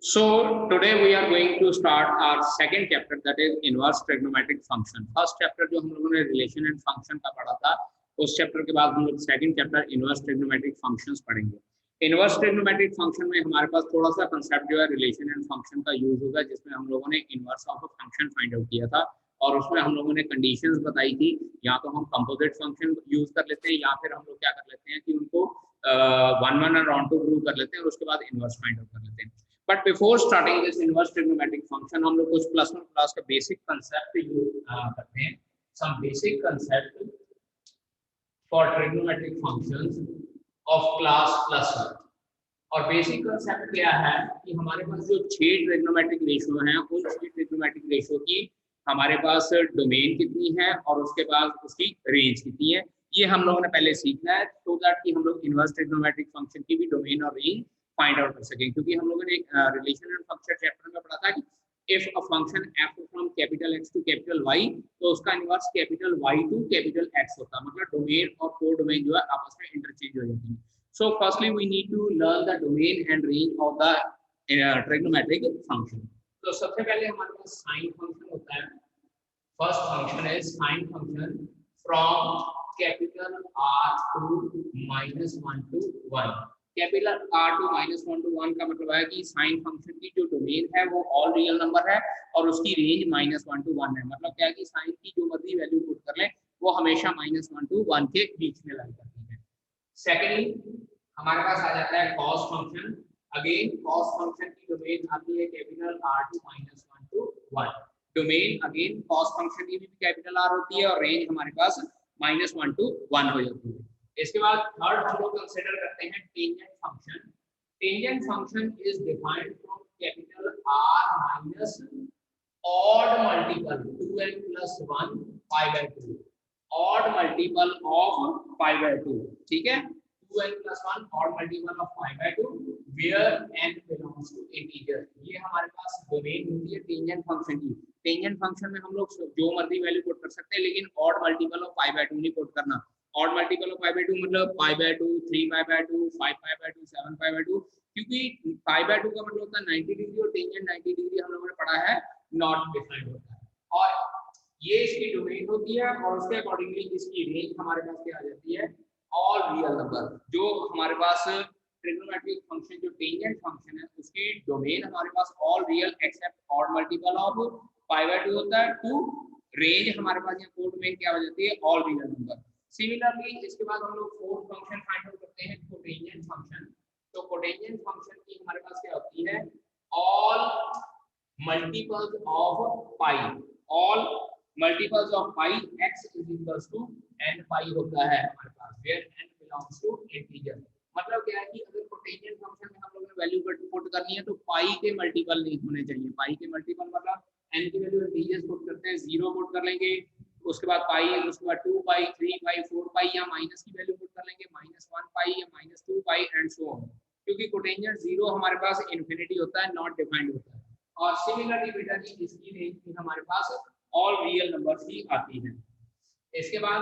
So today we are going to start our second chapter, that is inverse trigonometric function. First chapter जो हम लोगों ने relation and function का पढ़ा था, उस chapter के बाद हम लोग second chapter inverse trigonometric functions पढ़ेंगे. Inverse trigonometric function में हमारे पास थोड़ा सा concept जो है relation and function का use होगा, जिसमें हम लोगों ने inverse of a function find out किया था और उसमें हम लोगों ने conditions बताई थी. या तो हम composite function use कर लेते हैं या फिर हम लोग क्या कर लेते हैं कि उनको वन वन और ऑन टू ग्रुप कर लेते हैं और उसके बाद इनवर्स फाइंड आउट कर लेते हैं. But before starting this inverse trigonometric function हम लोग कुछ प्लस वन क्लास का बेसिक कंसेप्ट यूज करते हैं. Some basic concept for trigonometric functions of class plus one. और बेसिक कंसेप्ट क्या है कि हमारे पास जो 6 ट्रिग्नोमेट्रिक रेशियो हैं, उन 6 ट्रिग्नोमेट्रिक रेशियो की हमारे पास डोमेन कितनी है और उसके बाद उसकी रेंज कितनी है, ये हम लोगों ने पहले सीखना है, सो दैट कि हम लोग इनवर्स ट्रिग्नोमेट्रिक फंक्शन की भी डोमेन और रेंज फाइंड आउट कर सकें. क्योंकि हम लोगों ने रिलेशन एंड फंक्शन चैप्टर में पढ़ा था कि if a function f from capital x to capital y, तो उसका inverse capital y to capital x होता है. मतलब डोमेन और कोड डोमेन जो है आपस में इंटरचेंज हो जाती है. So firstly we need to learn the domain and range of the trigonometric function. तो सबसे पहले हमारे पास sin function होता है. First function is sin function from capital R to -1 to 1. Capital R to -1 to 1 का मतलब है कि साइन फंक्शन की जो डोमेन है वो ऑल रियल नंबर है और उसकी रेंज -1 to 1 है. मतलब क्या है कि साइन की जो मर्जी वैल्यू पुट कर लें वो हमेशा -1 to 1 के बीच में लाई करती है. सेकेंडली हमारे पास आ जाता है cos function. Again cos function की डोमेन आती है capital R to -1 to 1. Domain again cos function की भी कैपिटल R होती है और रेंज हमारे पास -1 to 1 हो जाती है. इसके बाद थर्ड हम लोग कंसीडर करते हैं tangent function. Tangent function is defined from capital R minus odd multiple 2n plus 1 pi by 2. Odd multiple of pi by 2. ठीक है, 2n plus 1 odd multiple of pi by 2 where n belongs to integer. ये हमारे पास domain होती है tangent function की. Tangent function में हम लोग जो मर्जी वैल्यू पुट कर सकते हैं, लेकिन odd multiple of pi by 2 नहीं पुट करना. Odd multiple of pi by 2 मतलब pi by 2, 3 pi by 2, 5 pi by 2, 7 pi by 2. क्योंकि pi by 2 का मतलब होता है 90 डिग्री और टेंजेंट 90 डिग्री हम लोगों ने पढ़ा है नॉट डिफाइंड होता है. और ये इसकी डोमेन होती है और उसके अकॉर्डिंगली इसकी रेंज हमारे पास क्या आ जाती है, ऑल रियल नंबर. जो हमारे पास ट्रिग्नोमेट्रिक फंक्शन जो टेंजेंट फंक्शन है उसकी डोमेन हमारे पास all real except odd multiple of pi by 2 होता है. टू रेंज हमारे पास यहाँ कोड में क्या हो जाती है, ऑल रियल नंबर. सिमिलरली इसके बाद हम लोग फोर्थ फंक्शन फाइंड आउट करते हैं कोटेंजेंट फंक्शन. तो कोटेंजेंट फंक्शन की हमारे पास क्या होती है, all multiples of pi. All multiples of pi x is equals to n pi होता है हमारे पास, where n belongs to integer. मतलब क्या है कि अगर कोटेंजेंट फंक्शन में हम लोगों ने वैल्यू पुट करनी है तो पाई के मल्टीपल नहीं होने चाहिए. पाई के मल्टीपल मतलब n की वैल्यू इंटीजर्स पुट करते हैं, 0 पुट कर लेंगे, उसके बाद पाई, उसके बाद 2 पाई, 3 पाई, 4 पाई या माइनस की वैल्यू पुट कर लेंगे, -1 पाई या -2 पाई एंड सो ऑन. क्योंकि कोटेंजेंट 0 हमारे पास इंफिनिटी होता है, नॉट डिफाइंड होता है. और सिमिलरली बेटा जी इसकी रेंज भी हमारे पास ऑल रियल नंबर्स ही आती है. इसके बाद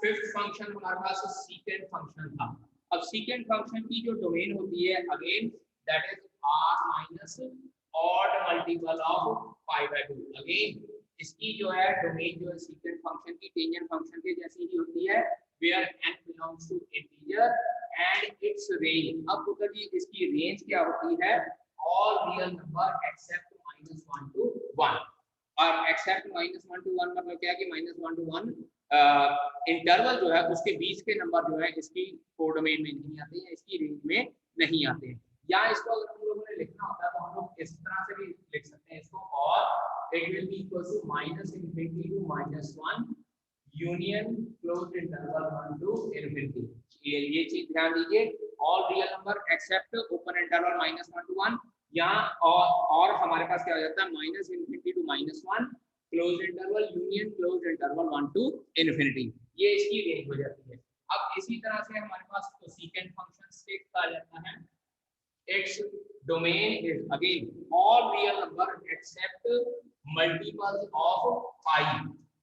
फिफ्थ फंक्शन हमारे पास सीकेंट फंक्शन था. अब सीकेंट फंक्शन की जो डोमेन होती है again that is r minus odd multiple of pi by 2. Again इसकी जो है डोमेन जो है सीकेंट फंक्शन की टेंजेंट फंक्शन के जैसी ही होती है, where n belongs to integer and its range. अब तो जी इसकी रेंज क्या होती है, all real number except -1 to 1. और एक्सेप्ट -1 to 1 मतलब क्या है कि -1 to 1 इंटरवल जो है उसके बीच के नंबर जो है इसकी कोडोमेन में नहीं आते हैं, इसकी रेंज में नहीं आते हैं. या इसको अगर हम लोगों ने लिखना होता है तो हम लोग इस तरह से भी लिख सकते हैं इसको, और it will be equal to -infinity to -1 union closed interval 1 to infinity. ये चीज ध्यान दीजिए, all real number except open interval -1 to 1. यहाँ और हमारे पास क्या हो जाता है, -infinity to -1 close interval union close interval 1 to infinity. ये इसकी रेंज हो जाती है. अब इसी तरह से हमारे पास कोसेकेंट फंक्शन से आ जाता है. its domain is again all real number except multiples of pi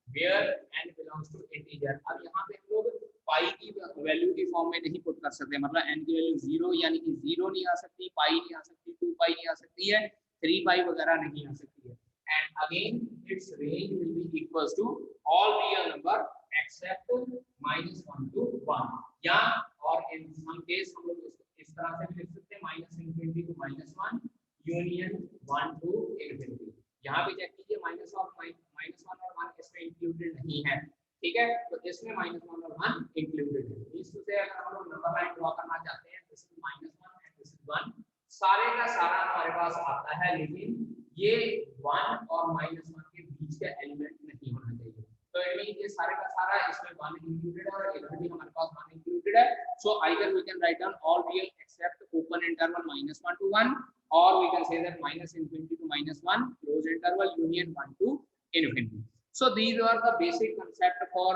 where n belongs to integer. अब यहाँ पे हम लोग पाई की वैल्यू की फॉर्म में नहीं पुट कर सकते, मतलब n की वैल्यू 0 यानी कि 0 नहीं आ सकती, पाई नहीं आ सकती, 2 पाई नहीं आ सकती है, 3 पाई वगैरह नहीं आ सकती है। And again its range will be equals to all real number except -1 to 1, या और इन सम केस हम लोग इसको इस तरह से भी लिख सकते हैं -∞ to -1 यूनियन 1 to ∞। यहाँ पे चेक कीजिए -1 और 1 इसमें इंक्लूडेड नहीं है, ठीक है, तो इसमें -1 और 1 इंक्लूडेड है। इससे अगर हम लोग नंबर लाइन ड्रॉ करना चाहते हैं, this is -1 and this is 1, सारे का सारा हमारे पास आता है, लेकिन ये 1 और -1 के बीच का एलिमेंट नहीं होना चाहिए। तो इट मींस ये सारे का सारा इसमें 1 इंक्लूडेड है और इधर भी हमारे पास 1 इंक्लूडेड है। So either we can write down all real except open interval -1 to 1, or we can say that -∞ to -1 close interval union 1 to ∞. So these are the basic concept for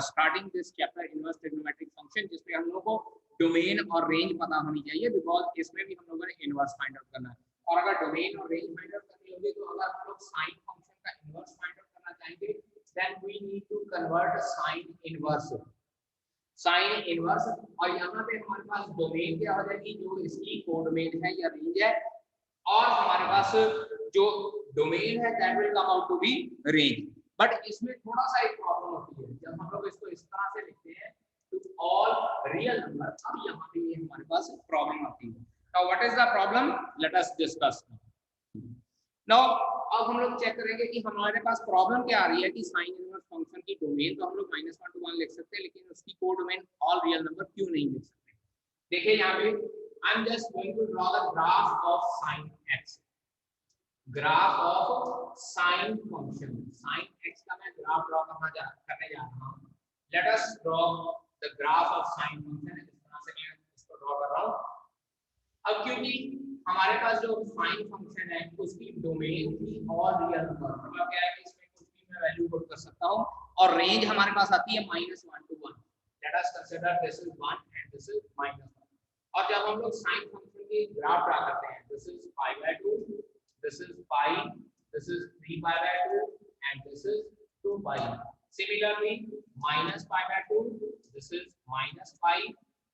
starting this chapter inverse trigonometric function, जिसमें हम लोगों को domain और range पता होनी चाहिए, because इसमें भी हम लोगों ने इनवर्स फाइंड आउट करना है। और अगर डोमेन और रेंज फाइंड आउट करनी होगी तो अगर हम लोग साइन फंक्शन का इनवर्स फाइंड आउट करना चाहेंगे, then we need to convert sin inverse, sine inverse, और यहाँ पे हमारे पास डोमेन क्या हो जाएगी, जो इसकी कोडोमेन है या रेंज है, और हमारे पास जो डोमेन है that will come out to be range. But इसमें थोड़ा सा एक प्रॉब्लम होती है, जब हम लोग इसको इस तरह से लिखते हैं तो ऑल रियल नंबर, अब यहाँ पे ये हमारे पास प्रॉब्लम आती है। Now what is the problem, let us discuss. Now अब हम लोग चेक करेंगे कि हमारे पास प्रॉब्लम क्या आ रही है कि साइन इनवर्स फंक्शन की डोमेन तो हम लोग -1 to 1 लिख सकते हैं, लेकिन उसकी कोडोमेन ऑल रियल नंबर क्यों नहीं लिख सकते। देखिए यहाँ पे I am just going to draw the graph of sin x, graph of sine function, sin x का मैं ग्राफ ड्रॉ करने जा रहा हूँ। Let us draw the graph of sine function, इस तरह से मैं इसको ड्रॉ कर रहा हूँ। अब क्योंकि हमारे पास जो साइन फंक्शन है उसकी डोमेन थी और रियल नंबर, मतलब क्या है कि इसमें कुछ भी मैं वैल्यू पुट कर सकता हूं, और रेंज हमारे पास आती है -1 to 1। Let us consider this is 1 and this is -1। और जब हम लोग साइन फंक्शन की ग्राफ ड्रा करते हैं, this is π/2, this is pi, this is 3π/2 and this is 2π। Similarly -π/2, this is -π,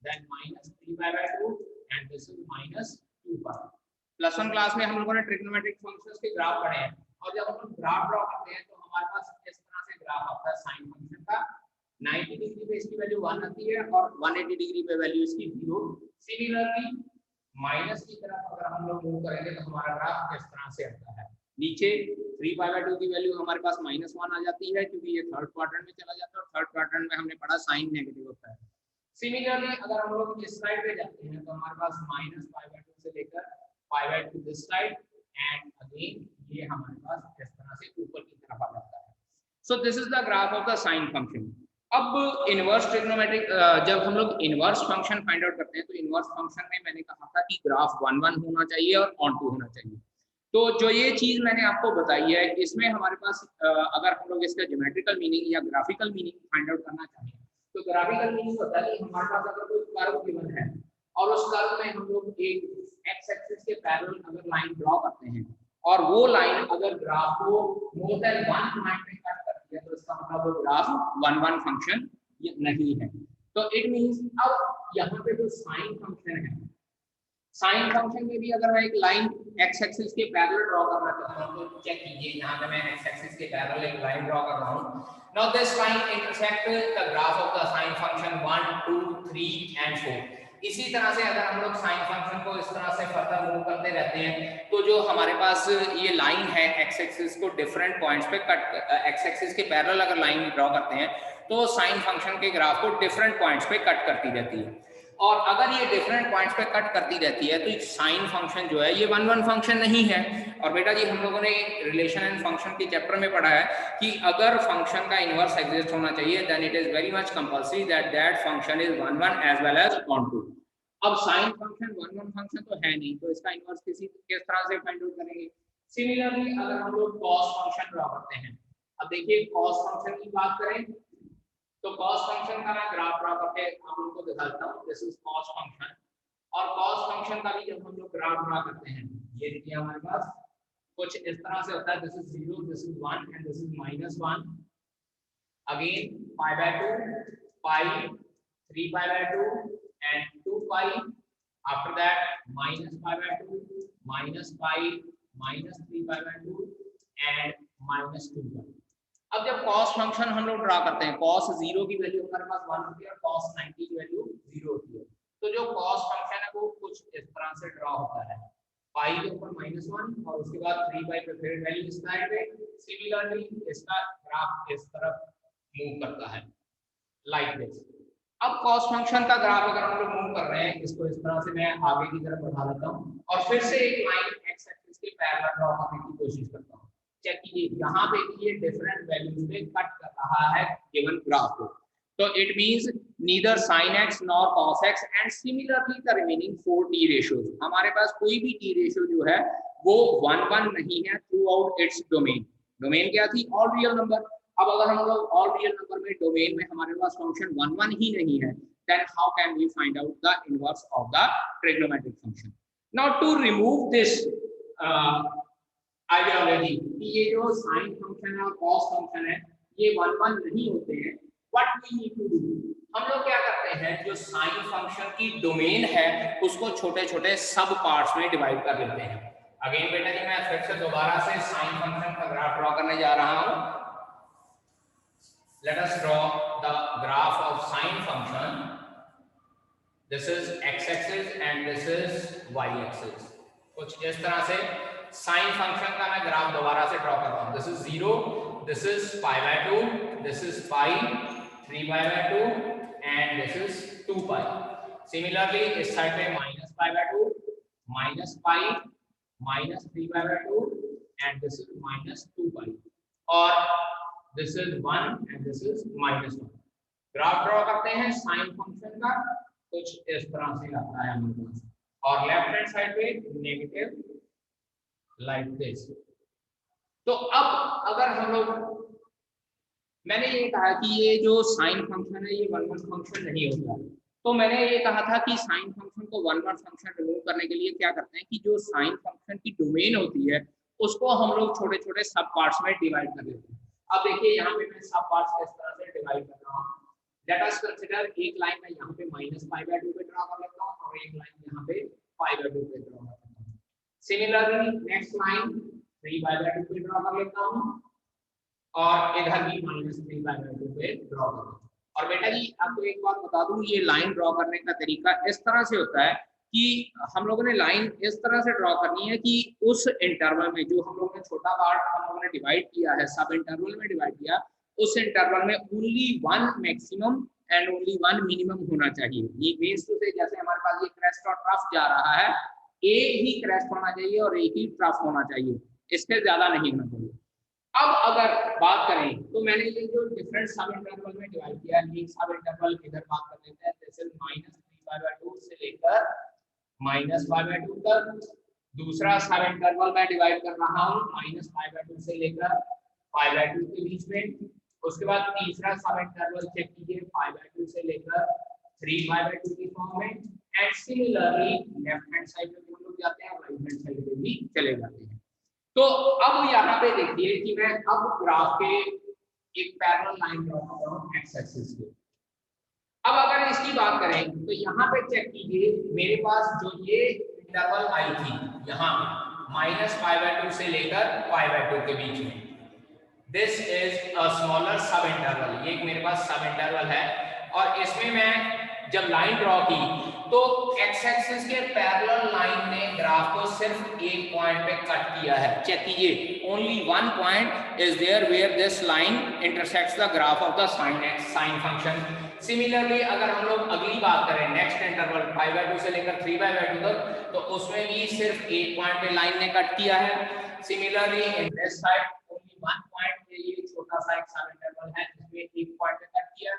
then -3π/2 and this is -2π। +1 class में हम लोगों ने ट्रिग्नोमेट्रिक फंक्शंस के ग्राफ पढ़े हैं, और जब हम लोग ग्राफ ड्रॉ करते हैं तो हमारे पास इस तरह से ग्राफ आता है साइन फंक्शन का। 90 डिग्री पे इसकी वैल्यू 1 आती है और 180 डिग्री पे वैल्यू इसकी 0। सिमिलरली माइनस की तरफ अगर हम लोग मूव करेंगे तो हमारा ग्राफ इस तरह से आता है। नीचे 3π/2 की वैल्यू हमारे पास -1 आ जाती है, क्योंकि ये थर्ड क्वाड्रेंट में चला जाता है, और थर्ड क्वाड्रेंट में हमने पढ़ा साइन नेगेटिव होता है। सिमिलरली अगर हम लोग इस साइड पे जाते हैं तो हमारे पास -π/2 से लेकर π/2 दिस साइड, एंड अगेन ये हमारे पास इस तरह से ऊपर की तरफ आ जाता है। So this is the graph of the sine function. अब इनवर्स ट्रिग्नोमेट्रिक, जब हम लोग इनवर्स फंक्शन फाइंड आउट करते हैं तो इनवर्स फंक्शन में मैंने कहा था कि ग्राफ 1 होना चाहिए और ऑन-टू होना चाहिए। तो जो ये चीज मैंने आपको बताई है, इसमें हमारे पास अगर हम लोग इसका ज्योमेट्रिकल मीनिंग या ग्राफिकल मीनिंग फाइंड आउट करना चाहें तो ग्राफिकल मीनिंग होता है कि हमारे पास अगर कोई कर्व गिवन है और उस कर्व में हम लोग एक एक्स एक्सिस के पैरेलल अगर लाइन ड्रॉ करते हैं, और वो लाइन अगर ग्राफ को मोर देन 1 पॉइंट पे कट करती है, तो इसका मतलब वो ग्राफ 1 फंक्शन नहीं है। तो इट मींस अब यहाँ पे जो साइन फंक्शन है, साइन फंक्शन में भी अगर मैं एक लाइन एक्स एक्सिस के पैरेलल ड्रॉ करना चाहता हूं तो चेक कीजिए, यहाँ पे मैं एक्स एक्सिस के पैरेलल एक लाइन ड्रॉ कर रहा हूं। Now this line intersect the graph of the sine function 1 2 3 and 4। इसी तरह से अगर हम लोग साइन फंक्शन को इस तरह से फर्दर मूव करते रहते हैं तो जो हमारे पास ये लाइन है एक्स एक्सिस को डिफरेंट पॉइंट्स पे कट, एक्स एक्सिस के पैरेलल अगर लाइन ड्रॉ करते हैं तो साइन फंक्शन के ग्राफ को डिफरेंट पॉइंट्स पे कट करती रहती है। और अगर ये डिफरेंट पॉइंट्स पे कट करती रहती है तो साइन फंक्शन जो है ये 1 फंक्शन नहीं है। और बेटा जी हम लोगों ने रिलेशन एंड फंक्शन के चैप्टर में पढ़ा है कि अगर फंक्शन का इनवर्स एग्जिस्ट होना चाहिए then it is very much compulsory that that function is 1 as well as onto. अब साइन फंक्शन 1 फंक्शन तो है नहीं, तो इसका इनवर्स किस तरह से फाइंड आउट करेंगे। सिमिलरली अगर हम लोग कॉस फंक्शन ड्रॉ करते हैं, अब देखिए कॉस फंक्शन की बात करें तो कॉस फंक्शन का मैं ग्राफ ड्रॉ करके आप लोगों को दिखाता हूं। दिस इज कॉस फंक्शन, और कॉस फंक्शन का भी जब हम लोग ग्राफ ड्रॉ करते हैं, ये देखिए हमारे पास कुछ इस तरह से होता है। This is 0, this is 1 and this is -1। Again π/2 pi 3 pi/2 and 2 pi. After that minus pi/2, minus pi, minus 3 pi/2 and minus 2 pi. अब जब cos फंक्शन हम लोग ड्रा करते हैं, cos 0 की वैल्यू हमारे पास 1 होती है और cos 90 की वैल्यू 0 होती है। तो जो cos फंक्शन है वो कुछ इस तरह से ड्रा होता है, पाई के ऊपर -1 और उसके बाद 3 पाई पे फिर वैल्यू इस साइड पे। सिमिलरली इसका ग्राफ इस तरफ मूव करता है लाइक दिस। अब cos फंक्शन का ग्राफ अगर हम लोग मूव कर रहे हैं, इसको इस तरह से मैं आगे की तरफ बढ़ा लेता हूं और फिर से एक लाइन x एक्सिस के पैरेलल ड्रा करने की कोशिश करता हूं। चेक कीजिए, यहाँ पे ये डिफरेंट वैल्यूज में कट कर रहा है गिवन ग्राफ को। तो it means neither sin x nor cos x and similarly the remaining 4 t ratios। हमारे पास कोई भी t रेशियो जो है वो 1 1 नहीं है through out its domain. Domain क्या थी? All real number. अब अगर हम लोग ऑल रियल नंबर में डोमेन में हमारे पास फंक्शन 1 1 ही नहीं है, then how can we find out the inverse of the trigonometric function? Now to remove this ideology कि ये जो साइन फंक्शन है और कॉस फंक्शन है ये 1 1 नहीं होते हैं, what we need to do, हम लोग क्या करते हैं, जो साइन फंक्शन की डोमेन है उसको छोटे छोटे सब पार्ट्स में डिवाइड कर लेते हैं। अगेन बेटा जी मैं फिर से दोबारा से साइन फंक्शन का ग्राफ ड्रॉ करने जा रहा हूं। Let us draw the graph of sine function. This is x axis and this is y axis. कुछ इस तरह से साइन फंक्शन का मैं ग्राफ दोबारा से ड्रॉ कर रहा हूं। This is 0, this is pi/2, this is pi 3 pi/2 and this is 2 pi। Similarly इस साइड पे minus pi/2, minus pi, minus 3 pi/2 and this is minus 2 pi और this is 1 and this is -1। Graph draw करते हैं sine function का, कुछ इस तरह से आता है हमारे पास और लेफ्ट हैंड साइड पे नेगेटिव लाइक दिस। तो अब अगर हम लोग, मैंने ये कहा कि ये जो साइन फंक्शन है ये 1 1 फंक्शन नहीं होता, तो मैंने ये कहा था कि साइन फंक्शन को 1 1 फंक्शन रिमूव करने के लिए क्या करते हैं कि जो साइन फंक्शन की डोमेन होती है उसको हम लोग छोटे छोटे सब पार्ट्स में डिवाइड कर देते हैं। अब देखिए यहाँ पे मैं सब पार्ट्स किस तरह से डिवाइड कर रहा हूँ। लेट अस कंसीडर एक लाइन मैं यहाँ पे -pi/2 पे ड्रॉ कर लेता हूँ और एक लाइन यहाँ पे pi/2 पे ड्रॉ कर लेता हूँ। सिमिलरली नेक्स्ट लाइन 3 पे ड्रॉ कर लेता हूं और इधर भी -3 पे ड्रॉ कर लेता हूं। और बेटा जी आपको एक बात बता दूं, ये लाइन ड्रॉ करने का तरीका इस तरह से होता है कि हम लोगों ने लाइन इस तरह से ड्रॉ करनी है कि उस इंटरवल में जो हम लोगों ने छोटा पार्ट हम लोगों ने डिवाइड किया है, सब इंटरवल में डिवाइड किया, उस इंटरवल में only 1 maximum and only 1 minimum होना चाहिए। ये मींस टू से जैसे हमारे पास ये क्रेस्ट और ट्रफ जा रहा है, एक ही क्रेस्ट होना चाहिए और एक ही ट्रफ होना चाहिए, इससे ज्यादा नहीं होना चाहिए। अब अगर बात करें तो मैंने ये जो डिफरेंट सब इंटरवल में डिवाइड किया, एक सब इंटरवल इधर बात कर लेते हैं, दिस इज -3/2 से लेकर -5/2 तक। दूसरा सब इंटरवल मैं डिवाइड कर रहा हूं -5/2 से लेकर 5/2 के बीच में। उसके बाद तीसरा सब इंटरवल चेक कीजिए 5/2 से लेकर 3/2 की फॉर्म में। And similarly left hand side पे हम लोग जाते हैं, राइट हैंड साइड पे भी चले जाते हैं। तो अब यहाँ पे देखिए कि मैं अब ग्राफ के एक पैरेलल लाइन ड्रॉ कर रहा हूँ x एक्सिस पे। अब अगर इसकी बात करें तो यहाँ पे चेक कीजिए, मेरे पास जो ये इंटरवल आई थी यहाँ -pi/2 से लेकर pi/2 के बीच में, दिस इज अ स्मॉलर सब इंटरवल। ये मेरे पास सब इंटरवल है और इसमें मैं जब लाइन ड्रॉ की तो x एक्सिस के पैरेलल लाइन ने ग्राफ को सिर्फ एक पॉइंट पे कट किया है। चेक कीजिए, only one point is there where this line intersects the graph of the sine function. Similarly अगर हम लोग अगली बात करें नेक्स्ट इंटरवल 5/2 से लेकर 3/2 तक, तो उसमें भी सिर्फ एक पॉइंट पे लाइन ने कट किया है। Similarly in this side only one point पे ये छोटा सा एक सब इंटरवल है जिसमें एक पॉइंट पे कट किया।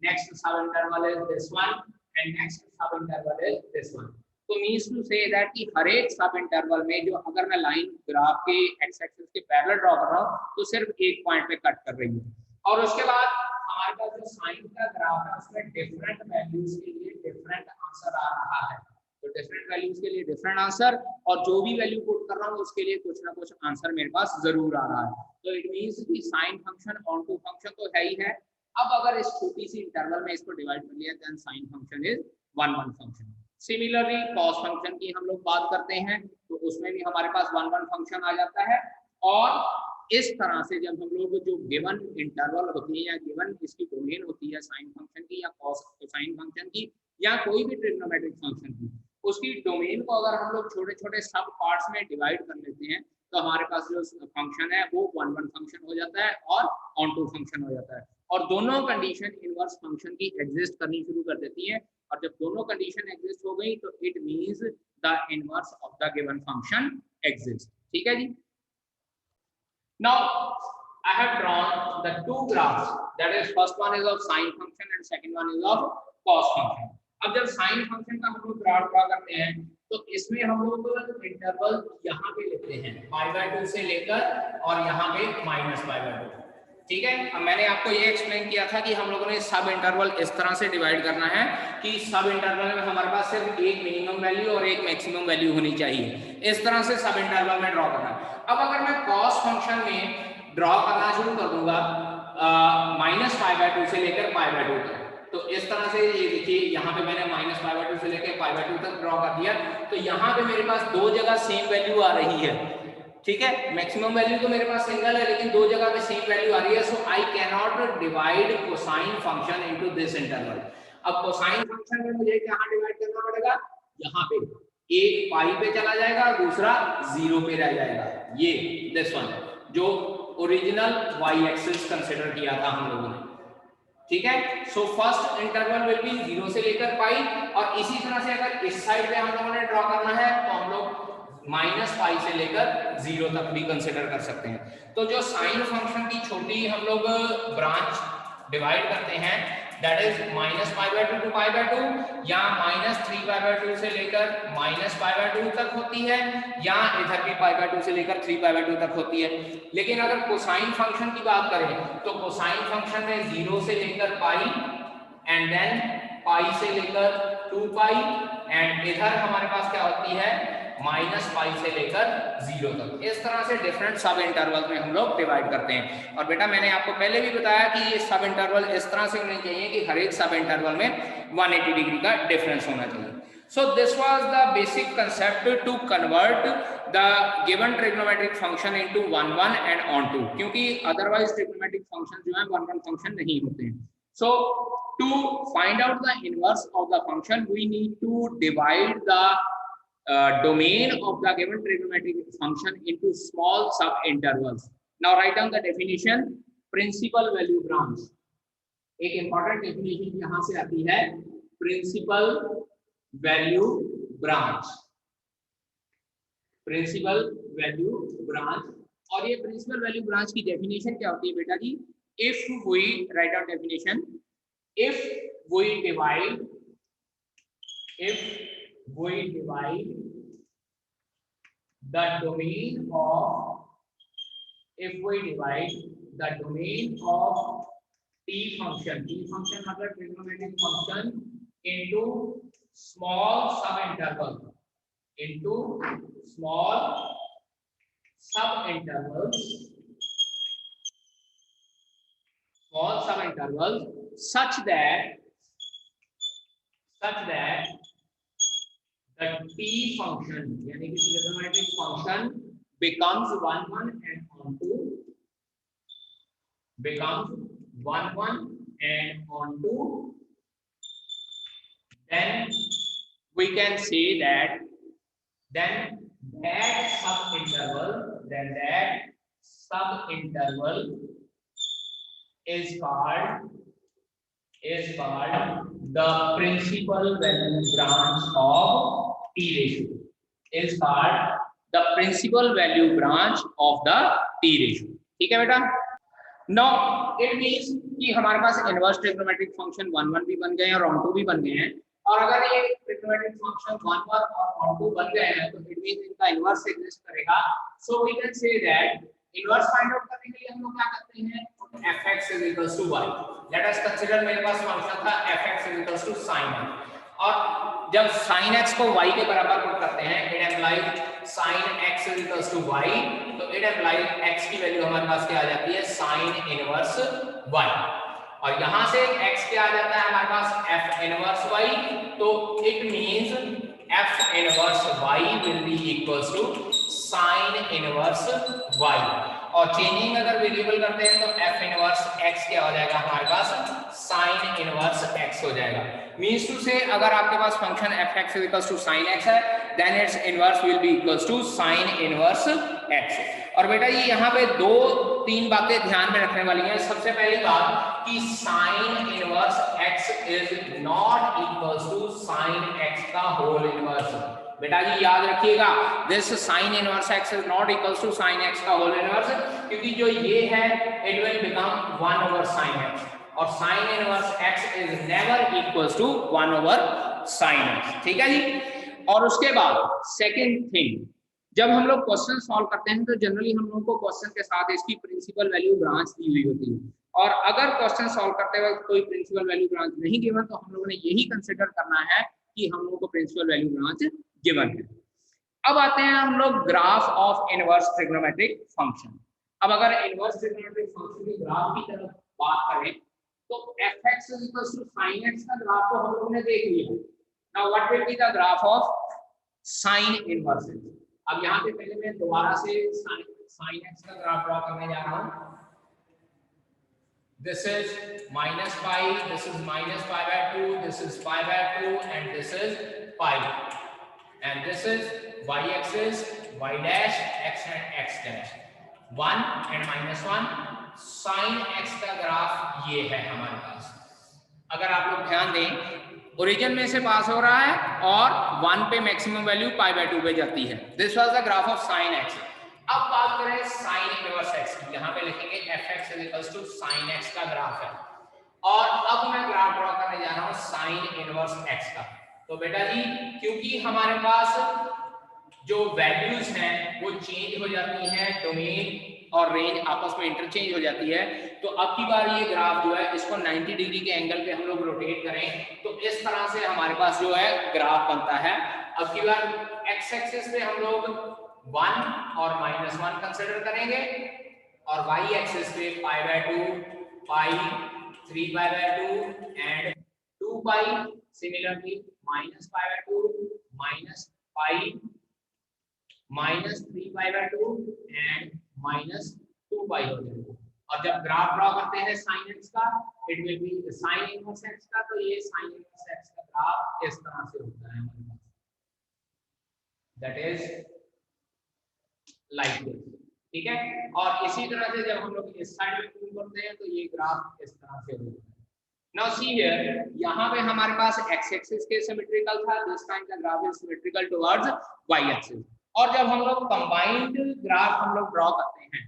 नेक्स्ट सब interval is this one and next sub interval is this one. So means to say that कि हर एक सब इंटरवल में जो अगर मैं लाइन ग्राफ के x एक्सिस के पैरेलल ड्रॉ कर रहा हूँ तो सिर्फ एक पॉइंट पे कट कर रही है। और उसके बाद हमारे पास जो साइन का ग्राफ है उसमें डिफरेंट वैल्यूज के लिए डिफरेंट आंसर आ रहा है। तो डिफरेंट वैल्यूज के लिए डिफरेंट आंसर, और जो भी वैल्यू पुट कर रहा हूँ उसके लिए कुछ ना कुछ आंसर मेरे पास जरूर आ रहा है। तो इट मींस कि sine function onto function तो है ही है, अब अगर इस छोटी सी इंटरवल में इसको डिवाइड कर लिया then sine function is 1 1 function. Similarly cos function की हम लोग बात करते हैं तो उसमें भी हमारे पास 1 1 फंक्शन आ जाता है। और इस तरह से जब हम लोग जो गिवन इंटरवल होती है या गिवन इसकी डोमेन होती है साइन फंक्शन की या कॉस साइन फंक्शन की या कोई भी ट्रिग्नोमेट्रिक फंक्शन की, उसकी डोमेन को अगर हम लोग छोटे छोटे सब पार्ट्स में डिवाइड कर लेते हैं तो हमारे पास जो फंक्शन है वो 1 1 फंक्शन हो जाता है और ऑन टू फंक्शन हो जाता है। और दोनों कंडीशन इनवर्स फंक्शन की एग्जिस्ट करनी शुरू कर देती है। और जब दोनों कंडीशन एग्जिस्ट हो गई तो it means the inverse of the given function exist. ठीक है जी। Now I have drawn the two graphs, that is first one is of sine function and second one is of cos function। अब जब sine function का हम लोग graph draw करते हैं तो इसमें हम लोग इंटरवल यहाँ पे लेते हैं π/2 से लेकर और यहाँ पे -π/2। ठीक है। अब मैंने आपको ये एक्सप्लेन किया था कि हम लोगों ने सब इंटरवल इस तरह से डिवाइड करना है कि सब इंटरवल में हमारे पास सिर्फ एक मिनिमम वैल्यू और एक मैक्सिमम वैल्यू होनी चाहिए। इस तरह से सब इंटरवल में ड्रॉ करना है। अब अगर मैं कॉस फंक्शन में ड्रॉ करना शुरू कर दूंगा -π/2 से लेकर π/2 तक, तो इस तरह से ये देखिए यहाँ पे मैंने -π/2 से लेकर π/2 तक ड्रॉ कर दिया। तो यहाँ पे मेरे पास दो जगह सेम वैल्यू आ रही है। ठीक है, मैक्सिमम वैल्यू तो मेरे पास सिंगल है लेकिन दो जगह पे सेम वैल्यू आ रही है। So I can not divide cosine function into this interval. अब कोसाइन फंक्शन में मुझे कहाँ डिवाइड करना पड़ेगा, यहाँ पे एक पाई पे चला जाएगा और दूसरा 0 पे रह जाएगा। ये दिस वन जो ओरिजिनल y एक्सिस कंसीडर किया था हम लोगों ने। ठीक है। So first interval will be 0 से लेकर पाई और इसी तरह से अगर इस साइड पे हम लोगों ने ड्रॉ करना है तो हम लोग -π से लेकर 0 तक भी कंसीडर कर सकते हैं। तो जो साइन फंक्शन की छोटी हम लोग ब्रांच डिवाइड करते हैं दैट इज -π/2 टू π/2 या -3π/2 से लेकर -π/2 तक होती है या इधर भी π/2 से लेकर 3π/2 तक होती है। लेकिन अगर कोसाइन फंक्शन की बात करें तो कोसाइन फंक्शन में 0 से लेकर पाई एंड देन पाई से लेकर 2π एंड इधर हमारे पास क्या होती है -π से लेकर 0 तक। इस तरह से डिफरेंट सब इंटरवल में हम लोग डिवाइड करते हैं। और बेटा मैंने आपको पहले भी बताया कि ये सब इंटरवल इस तरह से होने चाहिए कि हर एक सब इंटरवल में 180 डिग्री का डिफरेंस होना चाहिए। So this was the basic concept to convert the given trigonometric function into 1 1 and onto, क्योंकि अदरवाइज ट्रिग्नोमेट्रिक फंक्शन जो है 1 1 फंक्शन नहीं होते हैं। So to find out the inverse of the function we need to divide the domain of the given trigonometric function into small sub intervals. Now write down the definition. Principal value branch, एक important definition यहाँ से आती है principal value branch। principal value branch और ये principal value branch की definition क्या होती है बेटा जी, if we write down definition, if we divide the domain of t function मतलब trigonometric function into small sub intervals such that the t function यानी कि trigonometric function becomes 1 1 and onto, then we can say that that sub interval is called the principal value branch of t ratio, is called the principal value branch of the t ratio। ठीक है बेटा। Now it means कि हमारे पास inverse trigonometric function 1 1 भी बन गए हैं और ऑन टू भी बन गए हैं। और अगर ये ट्रिग्नोमेट्रिक फंक्शन 1 1 और ऑन टू बन गए हैं तो इट मींस इनका इनवर्स एग्जिस्ट करेगा। So we can say that inverse find out करने के लिए हम लोग क्या करते हैं, fx = y। Late us consider मेरे पास फंक्शन था fx = sin x, और जब sin x को y के बराबर पुट करते हैं it implies sin x = y, तो इट इम्प्लाइज x की वैल्यू हमारे पास क्या आ जाती है sin इनवर्स y। और यहां से x क्या आ जाता है हमारे पास f इनवर्स y, तो it means f inverse y will be equals to sin inverse y, और चेंजिंग अगर वेरिएबल करते हैं तो f इनवर्स x क्या हो जाएगा हमारे पास sin इनवर्स x हो जाएगा। मींस टू से अगर आपके पास function fx equals to sin x है, then its inverse will be equals to sin inverse x। और बेटा ये यहाँ पे दो तीन बातें ध्यान में रखने वाली हैं। सबसे पहली बात कि sin inverse x is not equals to sin x का होल इनवर्स। बेटा जी याद रखिएगा, this sin inverse x is not equals to sin x का होल इनवर्स, क्योंकि जो ये है it will become 1 over sin x, और sin inverse x is never equals to 1 over sin x। ठीक है जी। और उसके बाद सेकंड थिंग, जब हम लोग क्वेश्चन सॉल्व करते हैं तो जनरली हम लोगों को क्वेश्चन के साथ इसकी प्रिंसिपल वैल्यू ब्रांच दी हुई होती है, और अगर क्वेश्चन सॉल्व करते वक्त कोई प्रिंसिपल वैल्यू ब्रांच नहीं गिवन तो हम लोगों ने यही कंसिडर करना है कि हम लोगों को प्रिंसिपल वैल्यू ब्रांच गिवन है। अब आते हैं हम लोग graph of inverse trigonometric function. अब अगर इनवर्स ट्रिग्नोमेट्रिक फंक्शन के ग्राफ की तरफ बात करें तो fx = sin x का ग्राफ तो हम लोगों ने देख लिया। Now what will be the graph of sin inverse x। अब यहाँ पे पहले मैं दोबारा से sin x का ग्राफ ड्रॉ करने जा रहा हूँ। This is minus pi, this is minus pi by 2, this is pi by 2, and this is pi, and this is y-axis, y dash, x and x dash, 1 and -1। sin x का graph ये है हमारे पास। अगर आप लोग ध्यान दें, origin में से पास हो रहा है और 1 पे मैक्सिमम वैल्यू पाई बाय 2 पे जाती है। This was the graph of sin x। अब बात करें sin इनवर्स x की, यहां पे लिखेंगे fx = sin x का ग्राफ है, और अब मैं ग्राफ ड्रॉ करने जा रहा हूं sin इनवर्स x का। तो बेटा जी क्योंकि हमारे पास जो वैल्यूज हैं वो चेंज हो जाती हैं, डोमेन और रेंज आपस में इंटरचेंज हो जाती है, तो अब की बार ये ग्राफ जो है इसको 90 डिग्री के एंगल पे हम लोग रोटेट करें तो इस तरह से हमारे पास जो है ग्राफ बनता है। अब की बार x एक्सिस पे हम लोग 1 और -1 कंसीडर करेंगे, और y एक्सिस पे pi by 2, pi, 3 pi by 2 and 2 pi, similarly minus pi by 2, minus pi, -3 pi by 2 and -2 पाई हो जाएगा। और जब ग्राफ ड्रॉ करते हैं sin x का, it will B sin inverse x का, तो ये sin इनवर्स x का ग्राफ इस तरह से होता है हमारे पास, दैट इज लाइक दिस। ठीक है, और इसी तरह से जब हम लोग इस साइड में मूव करते हैं तो ये ग्राफ इस तरह से होता है। नाउ सी हियर, यहाँ पे हमारे पास x एक्सिस के सिमेट्रिकल था, this time the graph is symmetrical towards y axis. और जब हम लोग कंबाइंड ग्राफ हम लोग ड्रॉ करते हैं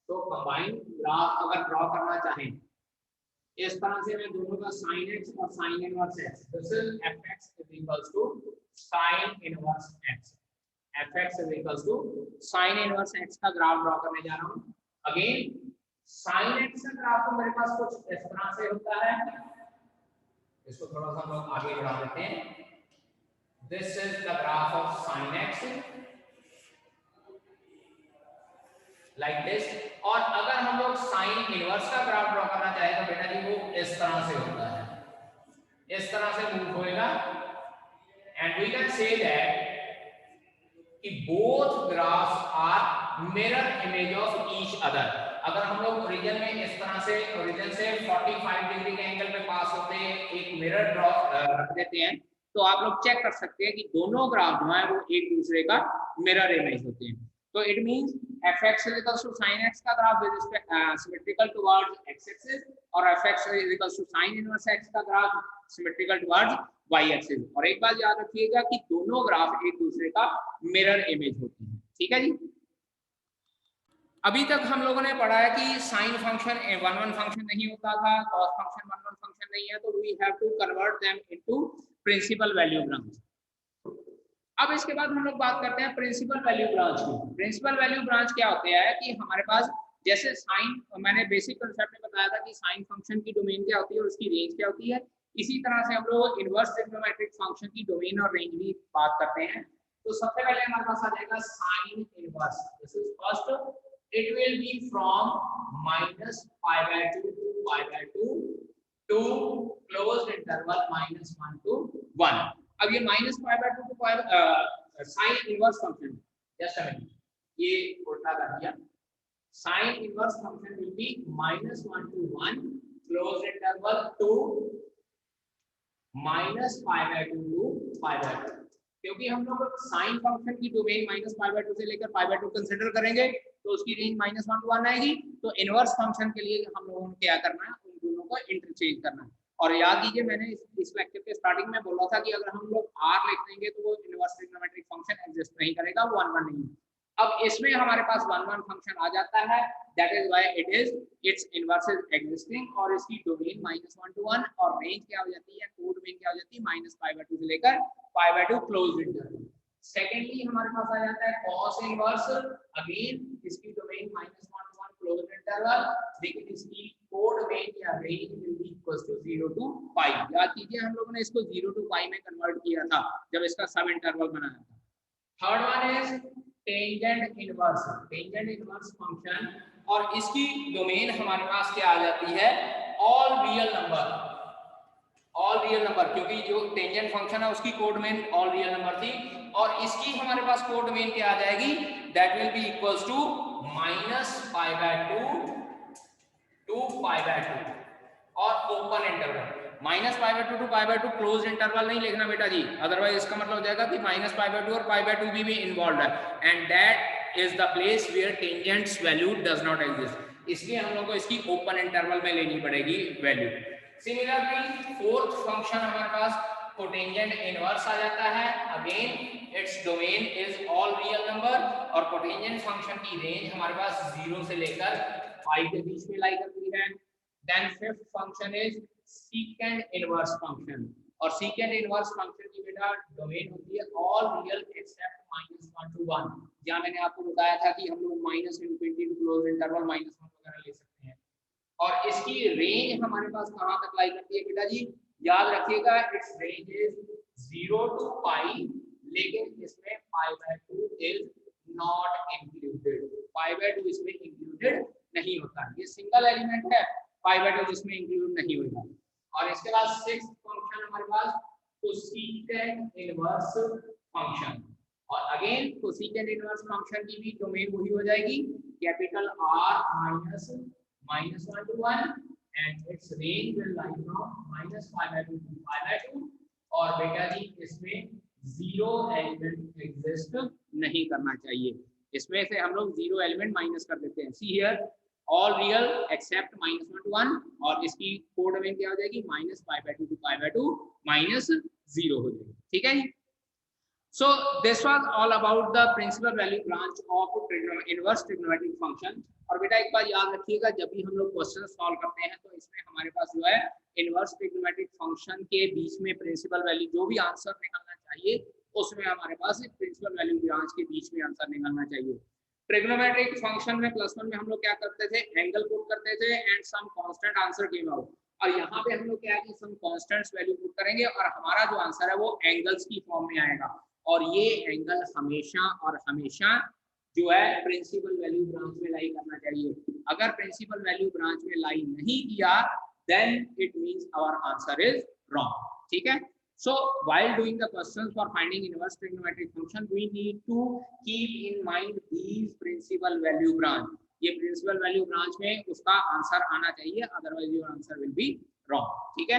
तो कंबाइंड ग्राफ अगर ड्रॉ करना चाहें इस तरह से, मैं दोनों का sin x और sin inverse x, this is fx = sin inverse x, fx = sin inverse x का ग्राफ ड्रॉ करने जा रहा हूं। अगेन sin x का ग्राफ तो मेरे पास कुछ इस तरह से होता है, इसको थोड़ा सा हम लोग आगे बढ़ा देते हैं। This is the graph of sin x like this. और अगर हम लोग sin इनवर्स का ग्राफ ड्रॉ करना चाहे तो बेटा जी वो इस तरह से होता है, इस तरह से मूव होएगा, and we can say that कि both graphs are mirror image of each other. अगर हम लोग ओरिजिन में इस तरह से, ओरिजिन से 45 डिग्री के एंगल पे पास होते एक मिरर ड्रॉ रख देते हैं तो आप लोग चेक कर सकते हैं कि दोनों ग्राफ जो है वो एक दूसरे का मिरर इमेज होते हैं। तो it means fx = sin x का graph with respect symmetrical towards x axis, और fx = sin इनवर्स x का graph symmetrical towards y axis. और एक बात याद रखिएगा कि दोनों ग्राफ एक दूसरे का मिरर इमेज होते हैं। ठीक है जी। अभी तक हम लोगों ने पढ़ा है कि साइन फंक्शन 1 फंक्शन नहीं होता था, कॉस फंक्शन 1 फंक्शन नहीं है, तो we have to convert them into principal value branch. अब इसके बाद हम लोग बात करते हैं प्रिंसिपल वैल्यू ब्रांच की। प्रिंसिपल वैल्यू ब्रांच क्या होते हैं कि हमारे पास जैसे साइन, मैंने बेसिक कंसेप्ट में बताया था कि साइन फंक्शन की डोमेन क्या होती है और उसकी रेंज क्या होती है, इसी तरह से हम लोग इनवर्स ट्रिग्नोमेट्रिक फंक्शन की डोमेन और रेंज भी बात करते हैं। तो सबसे पहले हमारे पास आ जाएगा sine inverse. This is first, it will be from -π/2 to π/2 to closed interval -1 to 1। अब ये -π/2 को sine inverse function, just a minute, ये उल्टा कर दिया। Sine inverse function will be -1 to 1 closed interval to -π/2 to π/2। क्योंकि हम लोग साइन फंक्शन की डोमेन -π/2 से लेकर π/2 कंसीडर करेंगे तो उसकी रेंज -1 to 1 आएगी। तो इनवर्स फंक्शन के लिए हम लोगों को क्या करना है, उन दोनों को इंटरचेंज करना है। और याद कीजिए मैंने इस लेक्चर के स्टार्टिंग में बोला था कि अगर हम लोग r लिख देंगे तो वो इनवर्स ट्रिग्नोमेट्रिक फंक्शन एग्जिस्ट नहीं करेगा, वो 1 1 नहीं। अब इसमें हमारे पास 1 1 फंक्शन आ जाता है, that is why it is it's inverse is existing, और इसकी डोमेन -1 to 1 और रेंज क्या हो जाती है, कोड डोमेन क्या हो जाती है, -π/2 से लेकर π/2 क्लोज्ड इंटरवल। सेकेंडली हमारे पास आ जाता है cos इनवर्स, अगेन इसकी डोमेन -1 to 1 क्लोज्ड इंटरवल, लेकिन इसकी कोड डोमेन या range will be equal to 0 to π। याद कीजिए हम लोगों ने इसको 0 to π में कन्वर्ट किया था जब इसका सब इंटरवल बनाया था। Third one is tangent inverse, tangent inverse function, और इसकी डोमेन हमारे पास क्या आ जाती है, all real number, all real number, क्योंकि जो टेंजेंट फंक्शन है उसकी code domain all real number थी, और इसकी हमारे पास कोड डोमेन क्या आ जाएगी, that will be equals to -π/2 to π/2 और open interval. -π/2 to π/2 close interval नहीं लिखना बेटा जी, अदरवाइज इसका मतलब हो जाएगा कि -π/2 और π/2 भी इन्वॉल्व है, and that is the place where tangent's value does not exist. इसलिए हम लोग को इसकी ओपन इंटरवल में लेनी पड़ेगी वैल्यू। सिमिलरली फोर्थ फंक्शन हमारे पास कोटेंजेंट इनवर्स आ जाता है, again its domain is all real number, और कोटेंजेंट फंक्शन की रेंज हमारे पास 0 से लेकर π के बीच में लाई करती है। Then fifth function is secant inverse function, और secant इनवर्स फंक्शन की बेटा डोमेन होती है ऑल रियल एक्सेप्ट -1 to 1। जहां मैंने आपको बताया था कि हम लोग -∞ टू क्लोज इंटरवल -1 वगैरह ले सकते हैं, और इसकी रेंज हमारे पास कहां तक लाई करती है बेटा जी, याद रखिएगा इट्स रेंज इज 0 to π, लेकिन इसमें π/2 इज नॉट इंक्लूडेड, π/2 इसमें इंक्लूडेड नहीं होता, ये सिंगल एलिमेंट है, π/2 जिसमें इंक्लूड नहीं होगा। और इसके बाद सिक्स्थ फंक्शन हमारे पास कोसेकेंट इनवर्स फंक्शन, और अगेन कोसेकेंट इनवर्स फंक्शन की भी डोमेन वही हो जाएगी, capital R -1 to 1, and its range will lie from -π/2 to π/2, और बेटा जी इसमें 0 एलिमेंट एग्जिस्ट नहीं करना चाहिए, इसमें से हम लोग 0 एलिमेंट माइनस कर देते हैं। See here all real except -1 to 1, और इसकी कोड डोमेन क्या हो जाएगी, -π/2 to π/2 -0 हो जाएगी, ठीक है जी। So this was all about the principal value branch of inverse trigonometric function। और बेटा एक बात याद रखिएगा, जब भी हम लोग क्वेश्चन सॉल्व करते हैं तो इसमें हमारे पास जो है इनवर्स ट्रिग्नोमेट्रिक फंक्शन के बीच में प्रिंसिपल वैल्यू जो भी आंसर निकलना चाहिए उसमें हमारे पास प्रिंसिपल वैल्यू ब्रांच के बीच में आंसर निकलना चाहिए। ट्रिग्नोमेट्रिक फंक्शन में +1 में हम लोग क्या करते थे, एंगल पुट करते थे and some constant answer came out, और यहाँ पे हम लोग क्या है कि सम कांस्टेंट्स वैल्यू पुट करेंगे और हमारा जो आंसर है वो एंगल्स की फॉर्म में आएगा, और ये एंगल हमेशा और हमेशा जो है प्रिंसिपल वैल्यू ब्रांच में लाई करना चाहिए। अगर प्रिंसिपल वैल्यू ब्रांच में लाई नहीं किया then it means our answer is wrong, ठीक है। So while doing the questions for finding inverse trigonometric function, we need to keep in mind these principal value branch। ये principal value branch में उसका answer आना चाहिए, otherwise your answer will be wrong, ठीक है।